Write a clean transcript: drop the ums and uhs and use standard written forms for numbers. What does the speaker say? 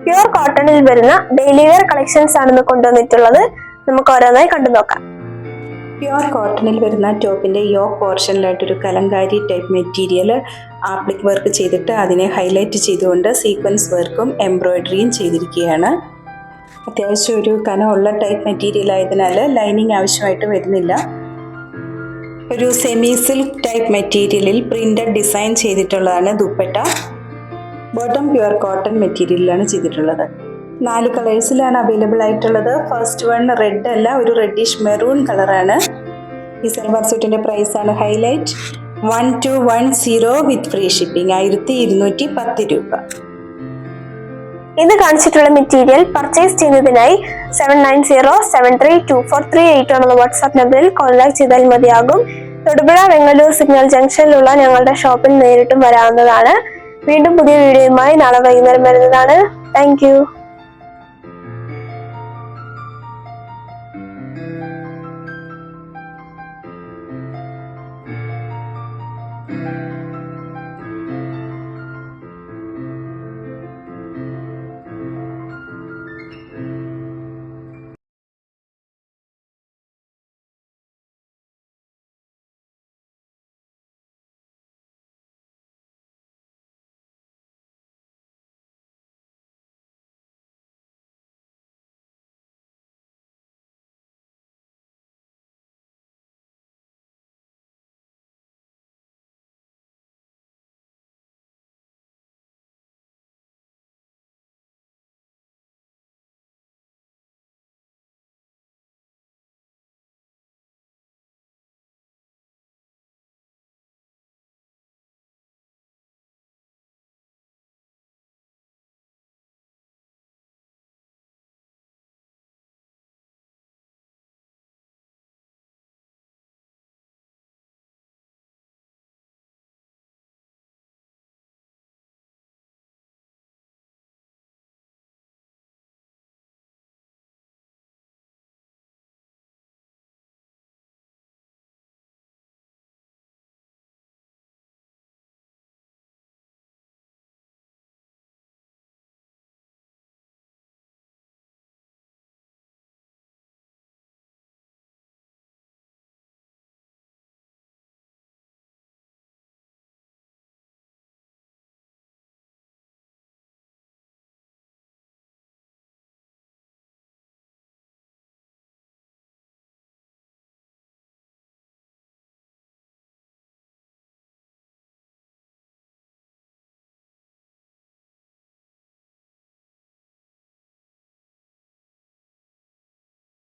Pure കോട്ടണിൽ വരുന്ന daily wear collections ആണെന്ന് കൊണ്ടുവന്നിട്ടുള്ളത്. നമുക്ക് ഓരോന്നായി കണ്ടു നോക്കാം. പ്യുർ കോട്ടണിൽ വരുന്ന ടോപ്പിൻ്റെ യോക്ക് പോർഷനിലായിട്ടൊരു kalamkari type material applique work ചെയ്തിട്ട് അതിനെ ഹൈലൈറ്റ് ചെയ്തുകൊണ്ട് സീക്വൻസ് വർക്കും എംബ്രോയിഡറിയും ചെയ്തിരിക്കുകയാണ്. അത്യാവശ്യം ഒരു കനമുള്ള ടൈപ്പ് മെറ്റീരിയൽ ആയതിനാൽ ലൈനിങ് ആവശ്യമായിട്ട് വരുന്നില്ല. ഒരു സെമി സിൽക്ക് ടൈപ്പ് മെറ്റീരിയലിൽ പ്രിന്റഡ് ഡിസൈൻ ചെയ്തിട്ടുള്ളതാണ് ദുപ്പട്ട. ബോട്ടം പ്യുർ കോട്ടൺ മെറ്റീരിയലിലാണ് ചെയ്തിട്ടുള്ളത്. 4 കളേഴ്സിലാണ് അവൈലബിൾ ആയിട്ടുള്ളത്. ഫസ്റ്റ് വൺ റെഡ് അല്ല, ഒരു റെഡിഷ് മെറൂൺ കളറാണ്. ഈ സൽവാർ സൂട്ടിൻ്റെ പ്രൈസാണ് ഹൈലൈറ്റ് 1210 വിത്ത് ഫ്രീ ഷിപ്പിംഗ് 1210 രൂപ. ഇത് കാണിച്ചിട്ടുള്ള മെറ്റീരിയൽ പർച്ചേസ് ചെയ്യുന്നതിനായി 7907324338 എന്നുള്ള വാട്സ്ആപ്പ് നമ്പറിൽ കോൺടാക്ട് ചെയ്താൽ മതിയാകും. തൊടുപുഴ വെങ്ങല്ലൂർ സിഗ്നൽ ജംഗ്ഷനിലുള്ള ഞങ്ങളുടെ ഷോപ്പിൽ നേരിട്ടും വരാവുന്നതാണ്. വീണ്ടും പുതിയ വീഡിയോയുമായി നാളെ വൈകുന്നേരം വരുന്നതാണ്. Thank you.